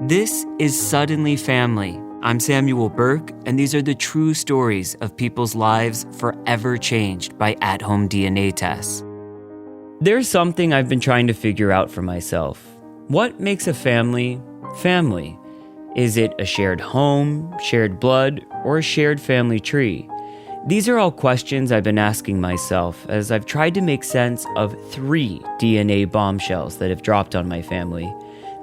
This is Suddenly Family. I'm Samuel Burke, and these are the true stories of people's lives forever changed by at-home DNA tests. There's something I've been trying to figure out for myself. What makes a family family? Is it a shared home, shared blood, or a shared family tree? These are all questions I've been asking myself as I've tried to make sense of 3 DNA bombshells that have dropped on my family.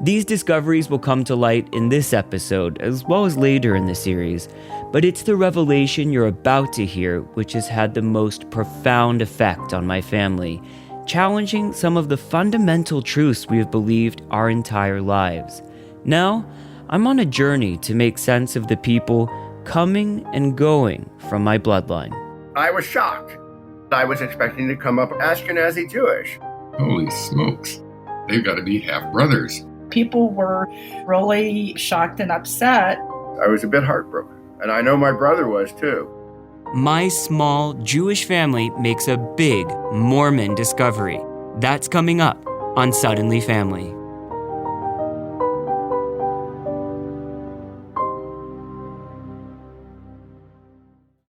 These discoveries will come to light in this episode as well as later in the series, but it's the revelation you're about to hear which has had the most profound effect on my family, challenging some of the fundamental truths we have believed our entire lives. Now, I'm on a journey to make sense of the people coming and going from my bloodline. I was shocked. I was expecting to come up Ashkenazi Jewish. Holy smokes. They've got to be half-brothers. People were really shocked and upset. I was a bit heartbroken, and I know my brother was too. My small Jewish family makes a big Mormon discovery. That's coming up on Suddenly Family.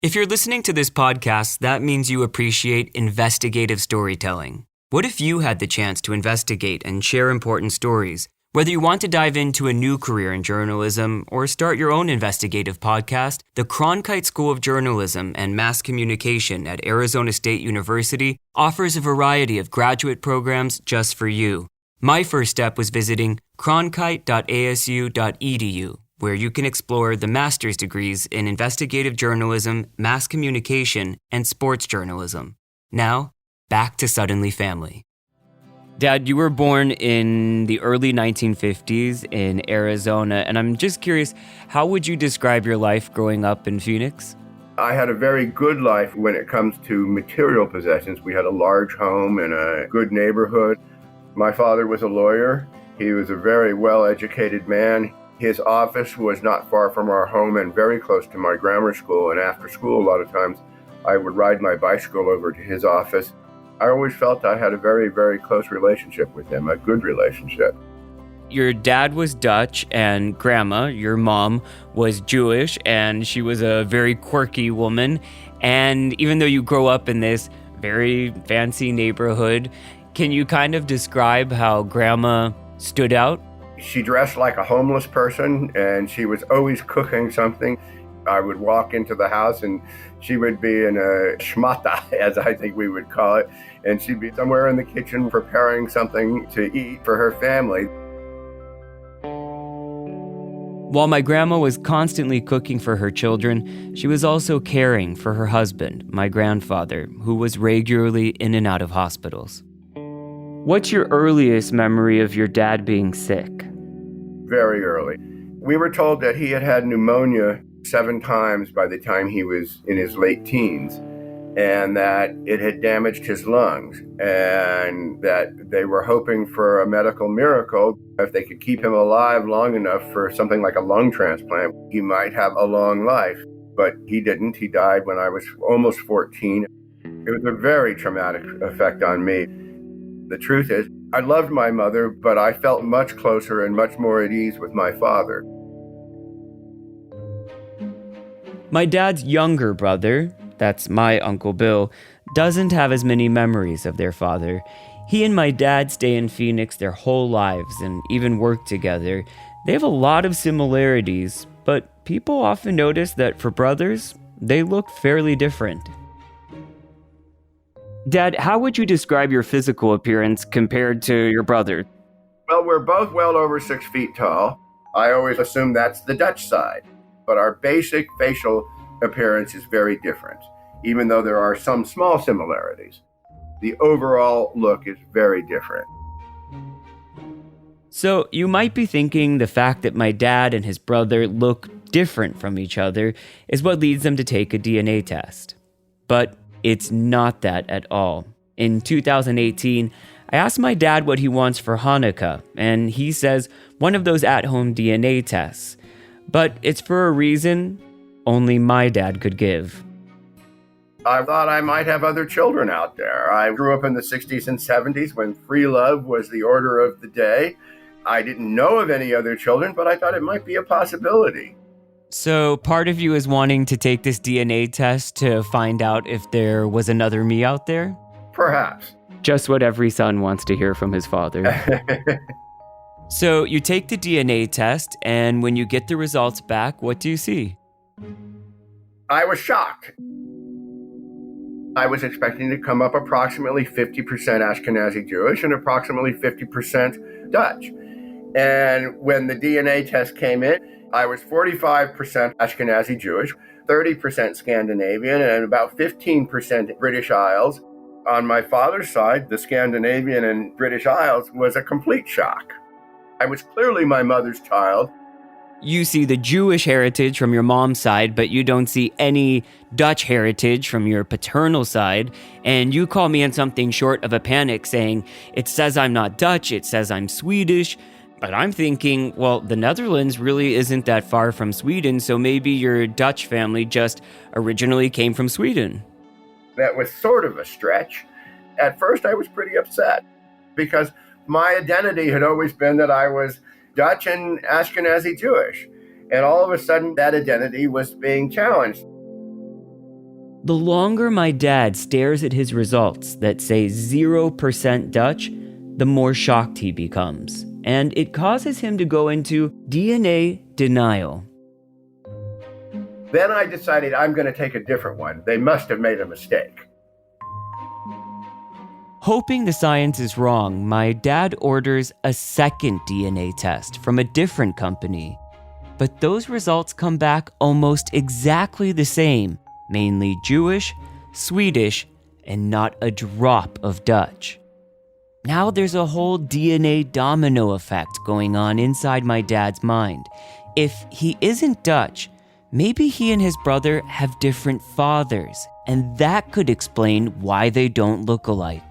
If you're listening to this podcast, that means you appreciate investigative storytelling. What if you had the chance to investigate and share important stories? Whether you want to dive into a new career in journalism or start your own investigative podcast, the Cronkite School of Journalism and Mass Communication at Arizona State University offers a variety of graduate programs just for you. My first step was visiting cronkite.asu.edu, where you can explore the master's degrees in investigative journalism, mass communication, and sports journalism. Now, back to Suddenly Family. Dad, you were born in the early 1950s in Arizona, and I'm just curious, how would you describe your life growing up in Phoenix? I had a very good life when it comes to material possessions. We had a large home in a good neighborhood. My father was a lawyer. He was a very well-educated man. His office was not far from our home and very close to my grammar school, and after school, a lot of times, I would ride my bicycle over to his office. I always felt I had a very, very close relationship with him, a good relationship. Your dad was Dutch and Grandma, your mom, was Jewish, and she was a very quirky woman. And even though you grow up in this very fancy neighborhood, can you kind of describe how Grandma stood out? She dressed like a homeless person, and she was always cooking something. I would walk into the house and she would be in a schmata, as I think we would call it, and she'd be somewhere in the kitchen preparing something to eat for her family. While my grandma was constantly cooking for her children, she was also caring for her husband, my grandfather, who was regularly in and out of hospitals. What's your earliest memory of your dad being sick? Very early. We were told that he had had pneumonia 7 times by the time he was in his late teens, and that it had damaged his lungs, and that they were hoping for a medical miracle. If they could keep him alive long enough for something like a lung transplant, he might have a long life. But he didn't. He died when I was almost 14. It was a very traumatic effect on me. The truth is, I loved my mother, but I felt much closer and much more at ease with my father. My dad's younger brother, that's my Uncle Bill, doesn't have as many memories of their father. He and my dad stay in Phoenix their whole lives and even work together. They have a lot of similarities, but people often notice that for brothers, they look fairly different. Dad, how would you describe your physical appearance compared to your brother? Well, we're both well over 6 feet tall. I always assume that's the Dutch side. But our basic facial appearance is very different, even though there are some small similarities. The overall look is very different. So you might be thinking the fact that my dad and his brother look different from each other is what leads them to take a DNA test. But it's not that at all. In 2018, I asked my dad what he wants for Hanukkah, and he says one of those at-home DNA tests. But it's for a reason only my dad could give. I thought I might have other children out there. I grew up in the 60s and 70s when free love was the order of the day. I didn't know of any other children, but I thought it might be a possibility. So part of you is wanting to take this DNA test to find out if there was another me out there? Perhaps. Just what every son wants to hear from his father. So you take the DNA test, and when you get the results back, what do you see? I was shocked. I was expecting to come up approximately 50% Ashkenazi Jewish and approximately 50% Dutch. And when the DNA test came in, I was 45% Ashkenazi Jewish, 30% Scandinavian, and about 15% British Isles. On my father's side, the Scandinavian and British Isles was a complete shock. I was clearly my mother's child. You see the Jewish heritage from your mom's side, but you don't see any Dutch heritage from your paternal side. And you call me in something short of a panic saying, it says I'm not Dutch, it says I'm Swedish. But I'm thinking, well, the Netherlands really isn't that far from Sweden, so maybe your Dutch family just originally came from Sweden. That was sort of a stretch. At first, I was pretty upset because my identity had always been that I was Dutch and Ashkenazi Jewish. And all of a sudden, that identity was being challenged. The longer my dad stares at his results that say 0% Dutch, the more shocked he becomes. And it causes him to go into DNA denial. Then I decided I'm going to take a different one. They must have made a mistake. Hoping the science is wrong, my dad orders a second DNA test from a different company. But those results come back almost exactly the same, mainly Jewish, Swedish, and not a drop of Dutch. Now there's a whole DNA domino effect going on inside my dad's mind. If he isn't Dutch, maybe he and his brother have different fathers, and that could explain why they don't look alike.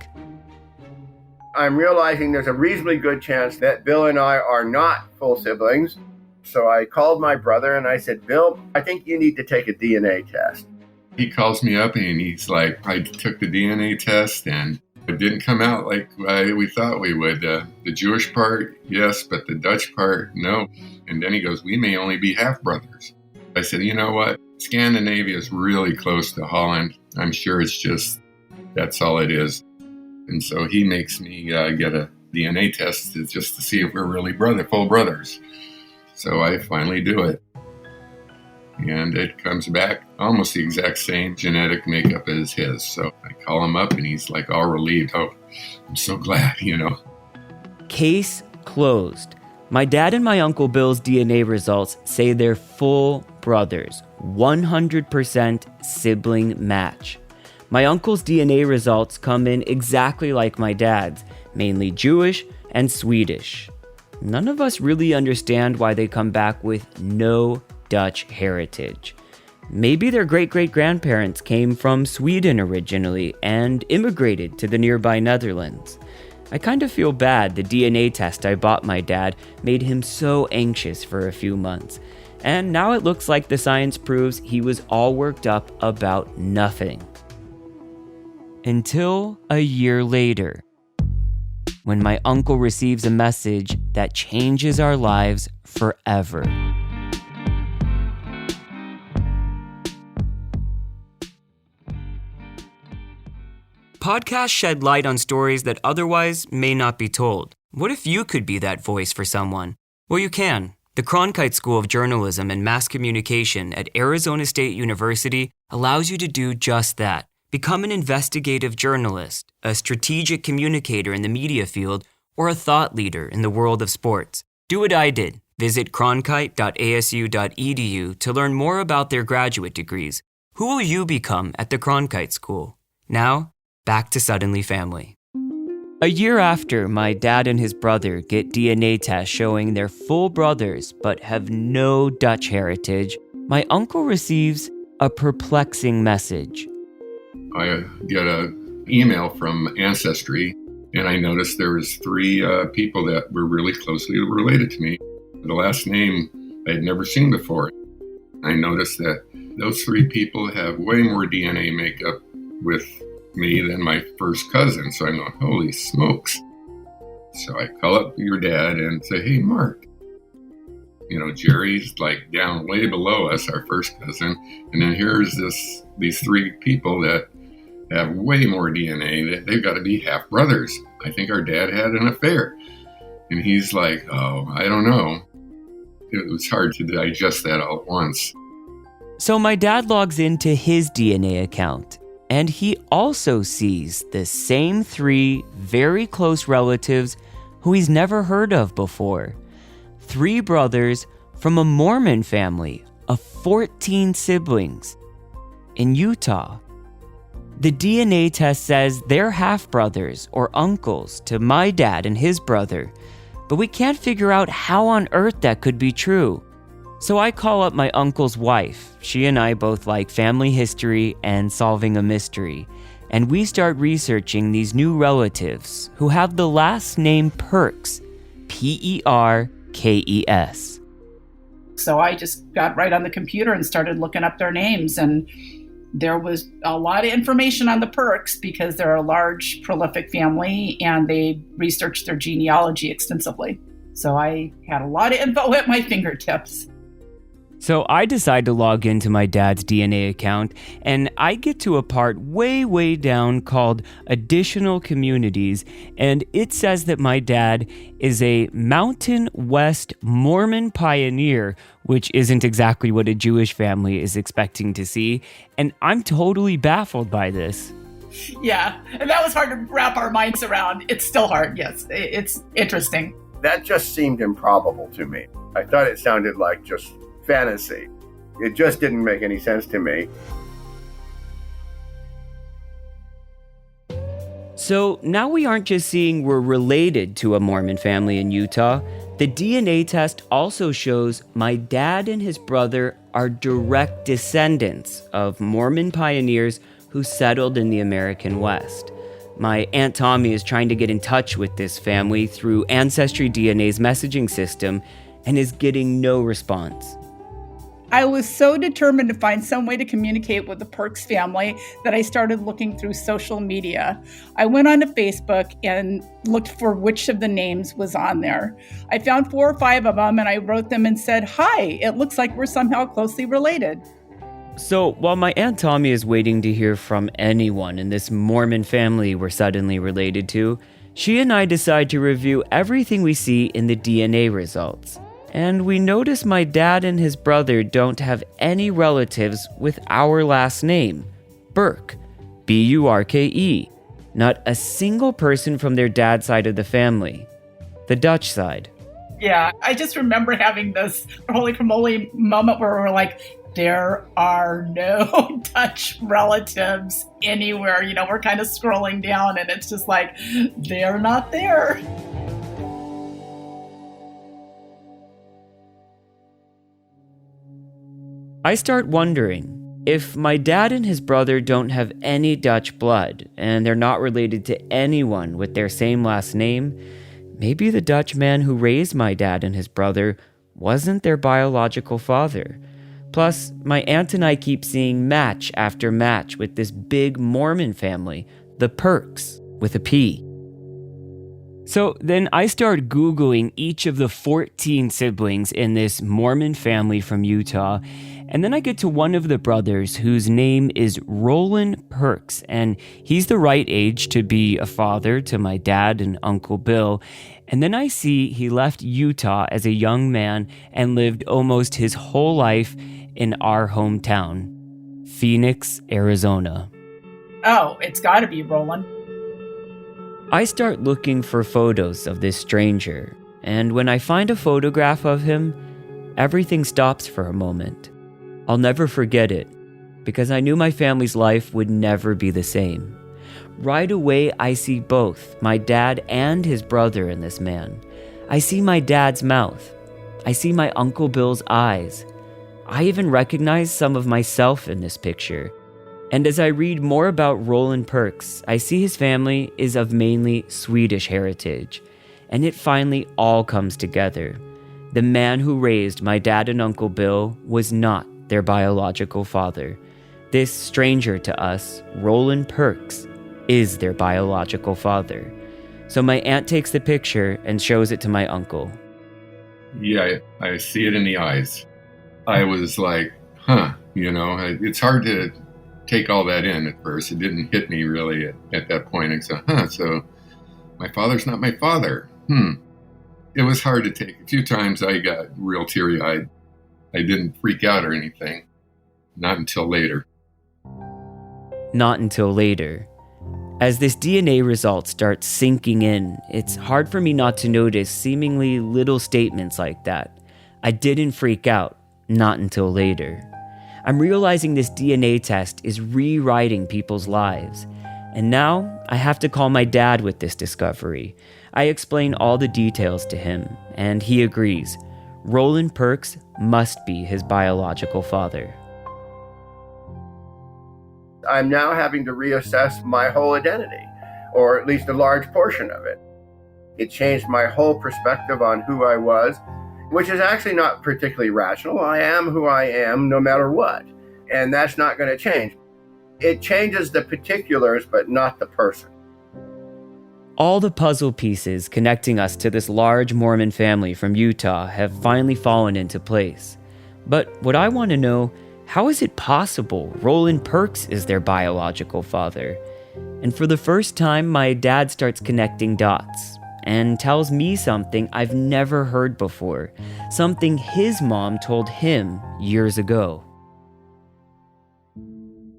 I'm realizing there's a reasonably good chance that Bill and I are not full siblings. So I called my brother and I said, Bill, I think you need to take a DNA test. He calls me up and he's like, I took the DNA test and it didn't come out like we thought we would. The Jewish part, yes, but the Dutch part, no. And then he goes, we may only be half brothers. I said, you know what? Scandinavia is really close to Holland. I'm sure it's just, that's all it is. And so he makes me get a DNA test just to see if we're really full brothers. So I finally do it. And it comes back almost the exact same genetic makeup as his. So I call him up and he's like all relieved. Oh, I'm so glad, Case closed. My dad and my Uncle Bill's DNA results say they're full brothers, 100% sibling match. My uncle's DNA results come in exactly like my dad's, mainly Jewish and Swedish. None of us really understand why they come back with no Dutch heritage. Maybe their great-great-grandparents came from Sweden originally and immigrated to the nearby Netherlands. I kind of feel bad the DNA test I bought my dad made him so anxious for a few months. And now it looks like the science proves he was all worked up about nothing. Until a year later, when my uncle receives a message that changes our lives forever. Podcasts shed light on stories that otherwise may not be told. What if you could be that voice for someone? Well, you can. The Cronkite School of Journalism and Mass Communication at Arizona State University allows you to do just that. Become an investigative journalist, a strategic communicator in the media field, or a thought leader in the world of sports. Do what I did. Visit cronkite.asu.edu to learn more about their graduate degrees. Who will you become at the Cronkite School? Now, back to Suddenly Family. A year after my dad and his brother get DNA tests showing they're full brothers but have no Dutch heritage, my uncle receives a perplexing message. I get an email from Ancestry, and I noticed there was 3 people that were really closely related to me. The last name I had never seen before. I noticed that those 3 people have way more DNA makeup with me than my first cousin. So I'm going, holy smokes. So I call up your dad and say, hey, Mark, Jerry's like down way below us, our first cousin. And then here's these three people that have way more DNA. They've got to be half brothers. I think our dad had an affair. And he's like, oh, I don't know. It was hard to digest that all at once. So my dad logs into his DNA account, and he also sees the same three very close relatives who he's never heard of before. 3 brothers from a Mormon family of 14 siblings in Utah. The DNA test says they're half-brothers or uncles to my dad and his brother, but we can't figure out how on earth that could be true. So I call up my uncle's wife. She and I both like family history and solving a mystery, and we start researching these new relatives who have the last name Perks, P-E-R-K-E-S. So I just got right on the computer and started looking up their names, and there was a lot of information on the Perks because they're a large, prolific family, and they researched their genealogy extensively. So I had a lot of info at my fingertips. So I decide to log into my dad's DNA account, and I get to a part way down called Additional Communities, and it says that my dad is a Mountain West Mormon pioneer, which isn't exactly what a Jewish family is expecting to see, and I'm totally baffled by this. Yeah, and that was hard to wrap our minds around. It's still hard, yes. It's interesting. That just seemed improbable to me. I thought it sounded like just fantasy. It just didn't make any sense to me. So now we aren't just seeing we're related to a Mormon family in Utah. The DNA test also shows my dad and his brother are direct descendants of Mormon pioneers who settled in the American West. My Aunt Tommy is trying to get in touch with this family through Ancestry DNA's messaging system and is getting no response. I was so determined to find some way to communicate with the Perks family that I started looking through social media. I went onto Facebook and looked for which of the names was on there. I found 4 or 5 of them, and I wrote them and said, "Hi, it looks like we're somehow closely related." So while my Aunt Tommy is waiting to hear from anyone in this Mormon family we're suddenly related to, she and I decide to review everything we see in the DNA results. And we notice my dad and his brother don't have any relatives with our last name, Burke, B-U-R-K-E. Not a single person from their dad's side of the family, the Dutch side. Yeah, I just remember having this holy camole moment where we're like, there are no Dutch relatives anywhere. We're kind of scrolling down and it's just like, they're not there. I start wondering, if my dad and his brother don't have any Dutch blood, and they're not related to anyone with their same last name, maybe the Dutch man who raised my dad and his brother wasn't their biological father. Plus, my aunt and I keep seeing match after match with this big Mormon family, the Perks, with a P. So then I start Googling each of the 14 siblings in this Mormon family from Utah, and then I get to one of the brothers whose name is Roland Perks, and he's the right age to be a father to my dad and Uncle Bill. And then I see he left Utah as a young man and lived almost his whole life in our hometown, Phoenix, Arizona. Oh, it's got to be Roland. I start looking for photos of this stranger, and when I find a photograph of him, everything stops for a moment. I'll never forget it, because I knew my family's life would never be the same. Right away, I see both my dad and his brother in this man. I see my dad's mouth. I see my Uncle Bill's eyes. I even recognize some of myself in this picture. And as I read more about Roland Perks, I see his family is of mainly Swedish heritage. And it finally all comes together. The man who raised my dad and Uncle Bill was not their biological father. This stranger to us, Roland Perks, is their biological father. So my aunt takes the picture and shows it to my uncle. Yeah, I see it in the eyes. I was like, it's hard to take all that in at first. It didn't hit me really at that point. I said, so my father's not my father. It was hard to take. A few times I got real teary-eyed. I didn't freak out or anything. Not until later. Not until later. As this DNA result starts sinking in, it's hard for me not to notice seemingly little statements like that. I didn't freak out. Not until later. I'm realizing this DNA test is rewriting people's lives. And now I have to call my dad with this discovery. I explain all the details to him, and he agrees. Roland Perks must be his biological father. I'm now having to reassess my whole identity, or at least a large portion of it. It changed my whole perspective on who I was, which is actually not particularly rational. I am who I am no matter what, and that's not going to change. It changes the particulars, but not the person. All the puzzle pieces connecting us to this large Mormon family from Utah have finally fallen into place. But what I want to know, how is it possible Roland Perks is their biological father? And for the first time, my dad starts connecting dots and tells me something I've never heard before, something his mom told him years ago.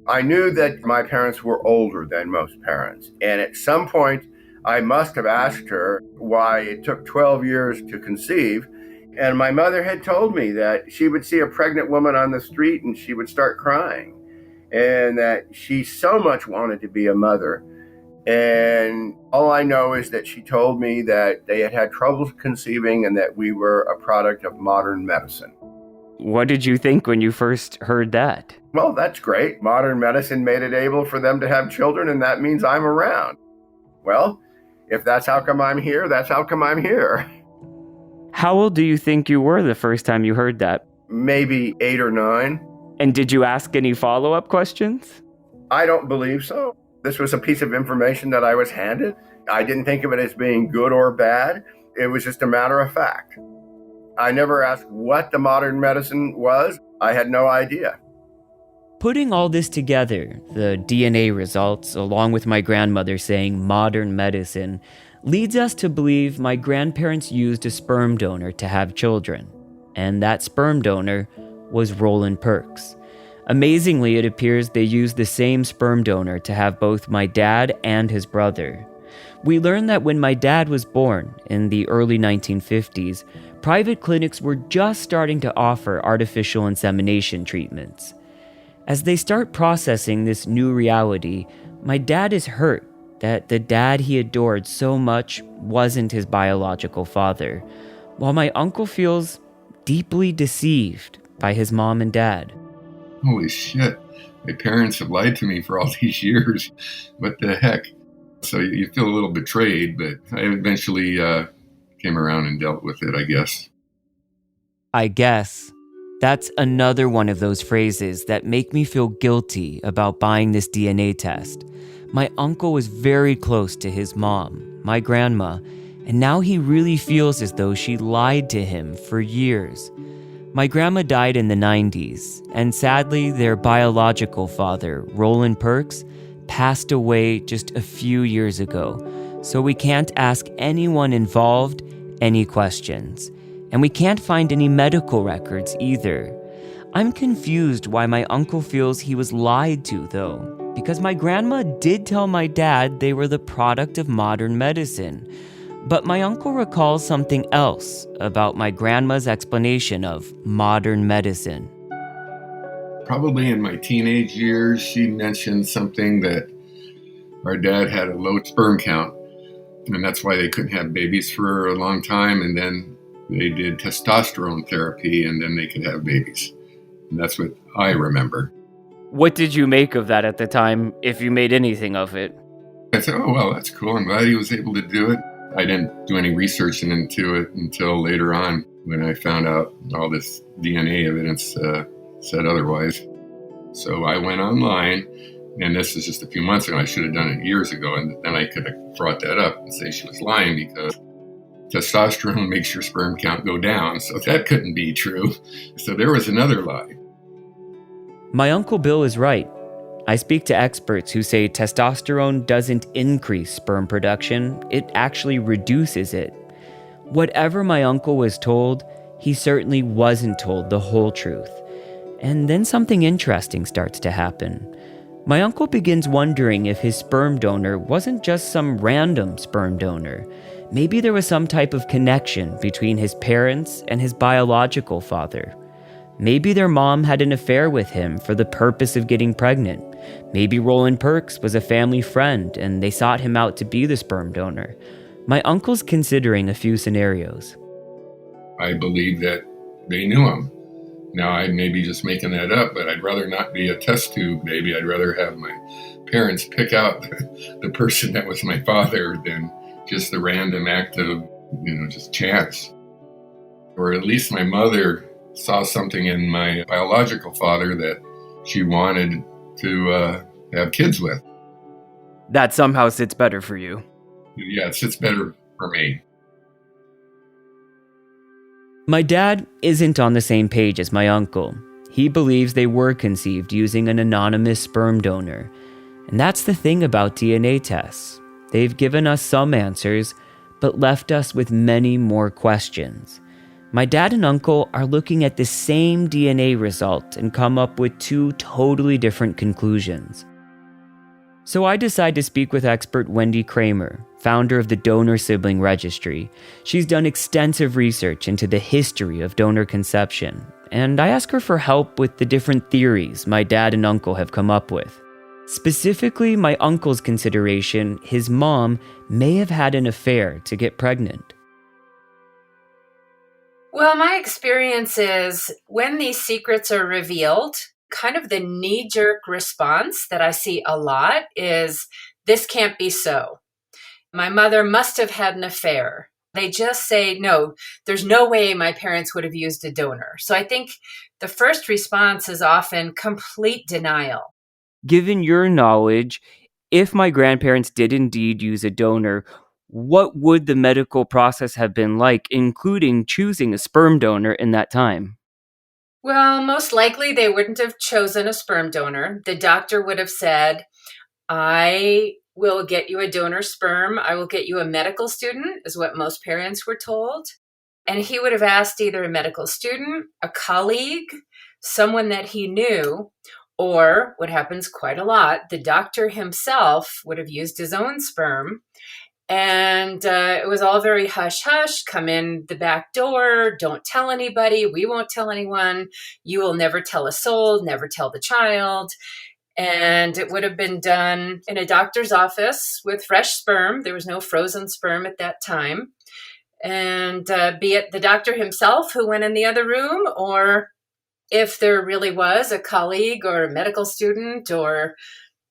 I knew that my parents were older than most parents, and at some point I must have asked her why it took 12 years to conceive, and my mother had told me that she would see a pregnant woman on the street and she would start crying, and that she so much wanted to be a mother. And all I know is that she told me that they had trouble conceiving and that we were a product of modern medicine. What did you think when you first heard that? Well, that's great. Modern medicine made it able for them to have children, and that means I'm around. Well, if that's how come I'm here, that's how come I'm here. How old do you think you were the first time you heard that? Maybe 8 or 9. And did you ask any follow-up questions? I don't believe so. This was a piece of information that I was handed. I didn't think of it as being good or bad. It was just a matter of fact. I never asked what the modern medicine was. I had no idea. Putting all this together, the DNA results, along with my grandmother saying modern medicine, leads us to believe my grandparents used a sperm donor to have children. And that sperm donor was Roland Perks. Amazingly, it appears they used the same sperm donor to have both my dad and his brother. We learned that when my dad was born in the early 1950s, private clinics were just starting to offer artificial insemination treatments. As they start processing this new reality, my dad is hurt that the dad he adored so much wasn't his biological father, while my uncle feels deeply deceived by his mom and dad. Holy shit, my parents have lied to me for all these years. What the heck? So you feel a little betrayed, but I eventually came around and dealt with it, I guess. I guess. That's another one of those phrases that make me feel guilty about buying this DNA test. My uncle was very close to his mom, my grandma, and now he really feels as though she lied to him for years. My grandma died in the 90s, and sadly, their biological father, Roland Perks, passed away just a few years ago, so we can't ask anyone involved any questions. And we can't find any medical records either. I'm confused why my uncle feels he was lied to, though, because my grandma did tell my dad they were the product of modern medicine. But my uncle recalls something else about my grandma's explanation of modern medicine. Probably in my teenage years, she mentioned something that our dad had a low sperm count, and that's why they couldn't have babies for a long time, and then they did testosterone therapy, and then they could have babies. And that's what I remember. What did you make of that at the time, if you made anything of it? I said, oh, well, that's cool. I'm glad he was able to do it. I didn't do any research into it until later on when I found out all this DNA evidence said otherwise. So I went online And this is just a few months ago. I should have done it years ago. And then I could have brought that up and say she was lying because testosterone makes your sperm count go down. So that couldn't be true. So there was another lie. My Uncle Bill is right. I speak to experts who say testosterone doesn't increase sperm production, it actually reduces it. Whatever my uncle was told, he certainly wasn't told the whole truth. And then something interesting starts to happen. My uncle begins wondering if his sperm donor wasn't just some random sperm donor. Maybe there was some type of connection between his parents and his biological father. Maybe their mom had an affair with him for the purpose of getting pregnant. Maybe Roland Perks was a family friend and they sought him out to be the sperm donor. My uncle's considering a few scenarios. I believe that they knew him. Now, I may be just making that up, but I'd rather not be a test tube baby. I'd rather have my parents pick out the person that was my father than just the random act of, just chance. Or at least my mother saw something in my biological father that she wanted to have kids with. That somehow sits better for you. Yeah, it sits better for me. My dad isn't on the same page as my uncle. He believes they were conceived using an anonymous sperm donor. And that's the thing about DNA tests. They've given us some answers, but left us with many more questions. My dad and uncle are looking at the same DNA result and come up with two totally different conclusions. So I decide to speak with expert Wendy Kramer, founder of the Donor Sibling Registry. She's done extensive research into the history of donor conception, and I ask her for help with the different theories my dad and uncle have come up with. Specifically, my uncle's consideration, his mom may have had an affair to get pregnant. Well, my experience is when these secrets are revealed, kind of the knee-jerk response that I see a lot is, this can't be so. My mother must have had an affair. They just say, no, there's no way my parents would have used a donor. So I think the first response is often complete denial. Given your knowledge, if my grandparents did indeed use a donor, what would the medical process have been like, including choosing a sperm donor in that time? Well, most likely they wouldn't have chosen a sperm donor. The doctor would have said, I will get you a donor sperm. I will get you a medical student, is what most parents were told. And he would have asked either a medical student, a colleague, someone that he knew, or what happens quite a lot, the doctor himself would have used his own sperm. And it was all very hush-hush, come in the back door, don't tell anybody, we won't tell anyone, you will never tell a soul, never tell the child. And it would have been done in a doctor's office with fresh sperm. There was no frozen sperm at that time. And be it the doctor himself who went in the other room, or if there really was a colleague or a medical student or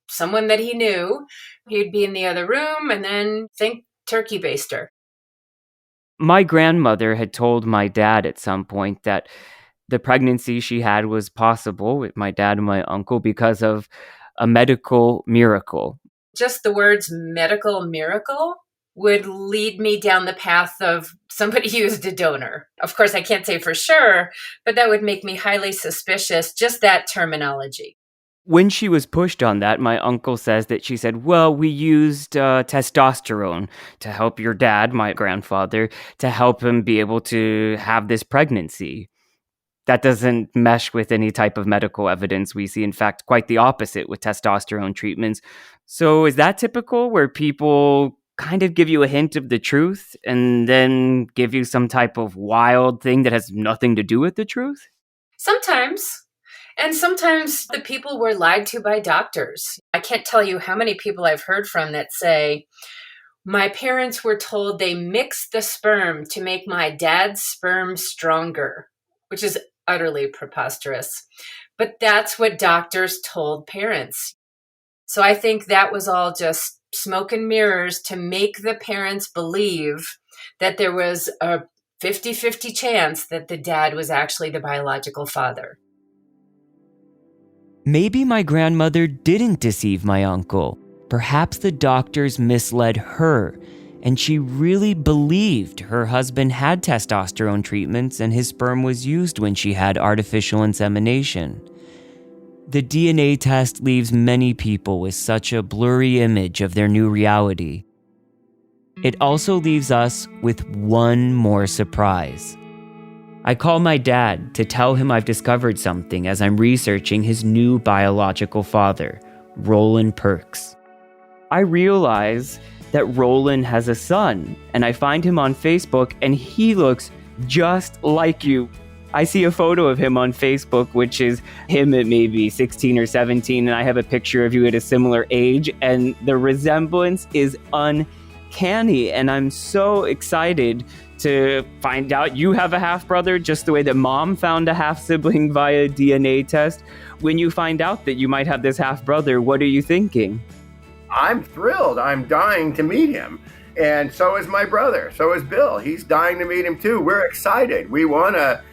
someone that he knew, he'd be in the other room and then think turkey baster. My grandmother had told my dad at some point that the pregnancy she had was possible with my dad and my uncle because of a medical miracle. Just the words medical miracle would lead me down the path of somebody used a donor. Of course, I can't say for sure, but that would make me highly suspicious, just that terminology. When she was pushed on that, my uncle says that she said, well, we used testosterone to help your dad, my grandfather, to help him be able to have this pregnancy. That doesn't mesh with any type of medical evidence. We see, in fact, quite the opposite with testosterone treatments. So is that typical, where people kind of give you a hint of the truth and then give you some type of wild thing that has nothing to do with the truth? Sometimes. And sometimes the people were lied to by doctors. I can't tell you how many people I've heard from that say, my parents were told they mixed the sperm to make my dad's sperm stronger, which is utterly preposterous. But that's what doctors told parents. So I think that was all just smoke and mirrors to make the parents believe that there was a 50-50 chance that the dad was actually the biological father. Maybe my grandmother didn't deceive my uncle. Perhaps the doctors misled her, and she really believed her husband had testosterone treatments and his sperm was used when she had artificial insemination. The DNA test leaves many people with such a blurry image of their new reality. It also leaves us with one more surprise. I call my dad to tell him I've discovered something as I'm researching his new biological father, Roland Perks. I realize that Roland has a son, and I find him on Facebook, and he looks just like you. I see a photo of him on Facebook, which is him at maybe 16 or 17, and I have a picture of you at a similar age, and the resemblance is uncanny, and I'm so excited to find out you have a half-brother just the way that mom found a half-sibling via DNA test. When you find out that you might have this half-brother, what are you thinking? I'm thrilled. I'm dying to meet him. And so is my brother. So is Bill. He's dying to meet him too. We're excited. We want to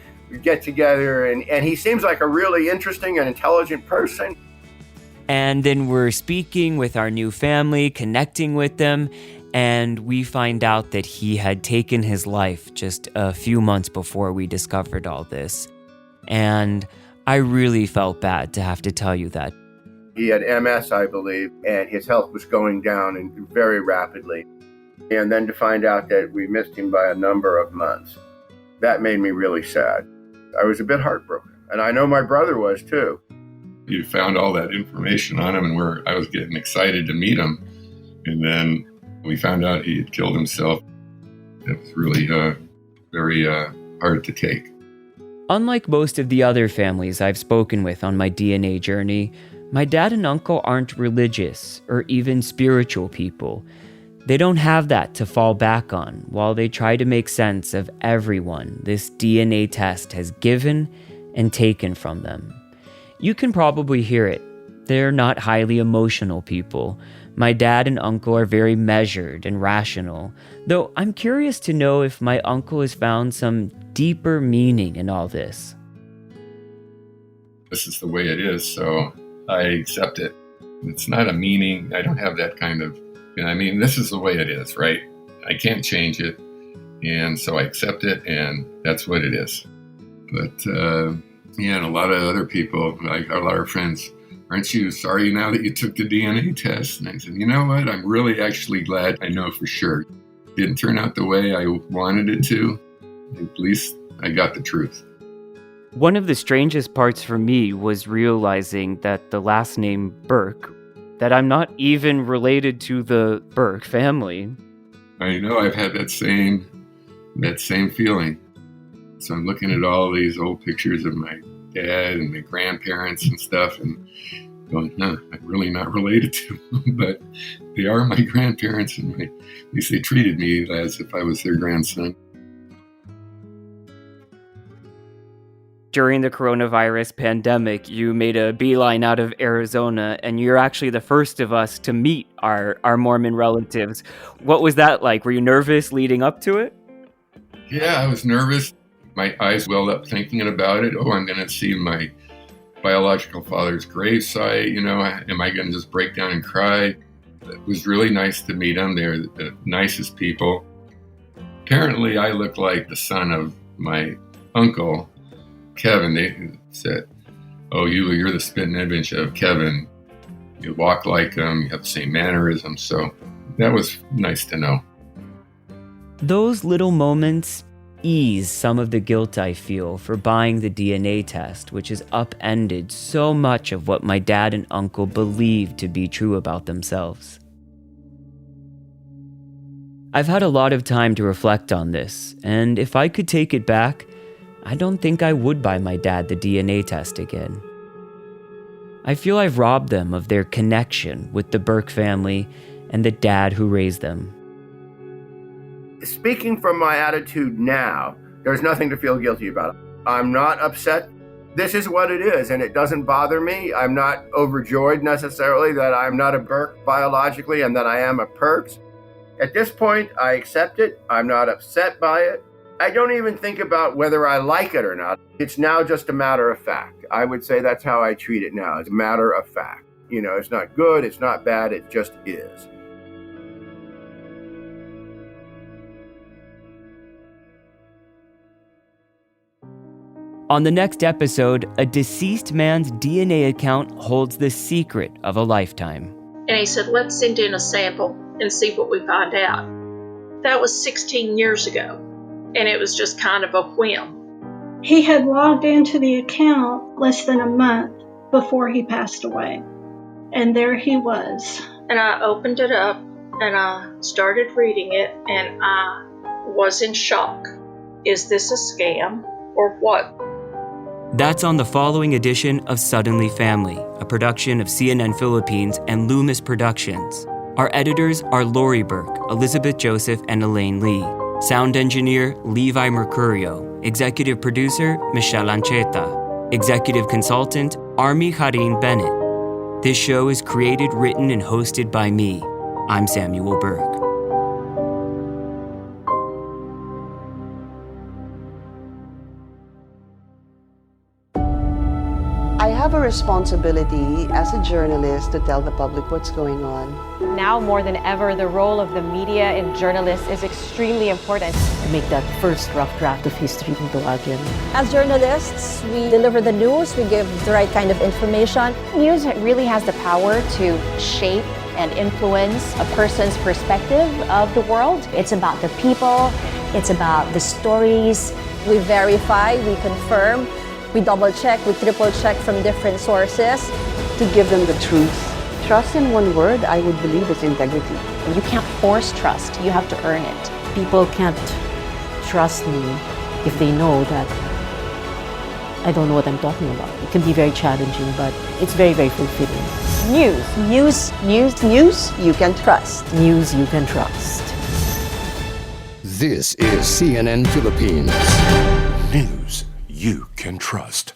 get together. And he seems like a really interesting and intelligent person. And then we're speaking with our new family, connecting with them, and we find out that he had taken his life just a few months before we discovered all this. And I really felt bad to have to tell you that. He had MS, I believe, and his health was going down and very rapidly. And then to find out that we missed him by a number of months, that made me really sad. I was a bit heartbroken, and I know my brother was too. You found all that information on him, and I was getting excited to meet him. And then we found out he had killed himself. It was really very hard to take. Unlike most of the other families I've spoken with on my DNA journey, my dad and uncle aren't religious or even spiritual people. They don't have that to fall back on while they try to make sense of everyone this DNA test has given and taken from them. You can probably hear it. They're not highly emotional people. My dad and uncle are very measured and rational, though I'm curious to know if my uncle has found some deeper meaning in all this. This is the way it is, so I accept it. It's not a meaning. I don't have that kind of, this is the way it is, right? I can't change it. And so I accept it, and that's what it is. But, and a lot of other people, like a lot of friends, aren't you sorry now that you took the DNA test? And I said, you know what? I'm really actually glad. I know for sure. It didn't turn out the way I wanted it to. At least I got the truth. One of the strangest parts for me was realizing that the last name Burke, that I'm not even related to the Burke family. I know, I've had that same feeling. So I'm looking at all these old pictures of my dad and my grandparents and stuff and going, no, I'm really not related to them, but they are my grandparents, and at least they treated me as if I was their grandson. During the coronavirus pandemic, you made a beeline out of Arizona, and you're actually the first of us to meet our Mormon relatives. What was that like? Were you nervous leading up to it? Yeah, I was nervous. My eyes welled up thinking about it. Oh, I'm going to see my biological father's gravesite. Am I going to just break down and cry? It was really nice to meet them. They're the nicest people. Apparently, I look like the son of my uncle, Kevin. They said, oh, you're the spitting image of Kevin. You walk like him. You have the same mannerisms. So that was nice to know. Those little moments ease some of the guilt I feel for buying the DNA test, which has upended so much of what my dad and uncle believed to be true about themselves. I've had a lot of time to reflect on this, and if I could take it back, I don't think I would buy my dad the DNA test again. I feel I've robbed them of their connection with the Burke family and the dad who raised them. Speaking from my attitude now, there's nothing to feel guilty about. I'm not upset. This is what it is, and it doesn't bother me. I'm not overjoyed necessarily that I'm not a Burke biologically and that I am a Perks. At this point, I accept it. I'm not upset by it. I don't even think about whether I like it or not. It's now just a matter of fact. I would say that's how I treat it now. It's a matter of fact. It's not good, it's not bad, it just is. On the next episode, a deceased man's DNA account holds the secret of a lifetime. And he said, let's send in a sample and see what we find out. That was 16 years ago, and it was just kind of a whim. He had logged into the account less than a month before he passed away. And there he was. And I opened it up, and I started reading it, and I was in shock. Is this a scam or what? That's on the following edition of Suddenly Family, a production of CNN Philippines and Loomis Productions. Our editors are Lori Burke, Elizabeth Joseph, and Elaine Lee. Sound engineer, Levi Mercurio. Executive producer, Michelle Ancheta. Executive consultant, Army Harin Bennett. This show is created, written, and hosted by me. I'm Samuel Burke. I have a responsibility as a journalist to tell the public what's going on. Now more than ever, the role of the media and journalists is extremely important. To make that first rough draft of history into again. As journalists, we deliver the news, we give the right kind of information. News really has the power to shape and influence a person's perspective of the world. It's about the people, it's about the stories. We verify, we confirm, we double check, we triple check from different sources. To give them the truth. Trust, in one word, I would believe, is integrity. You can't force trust, you have to earn it. People can't trust me if they know that I don't know what I'm talking about. It can be very challenging, but it's very, very fulfilling. News you can trust. News you can trust. This is CNN Philippines. News you can trust.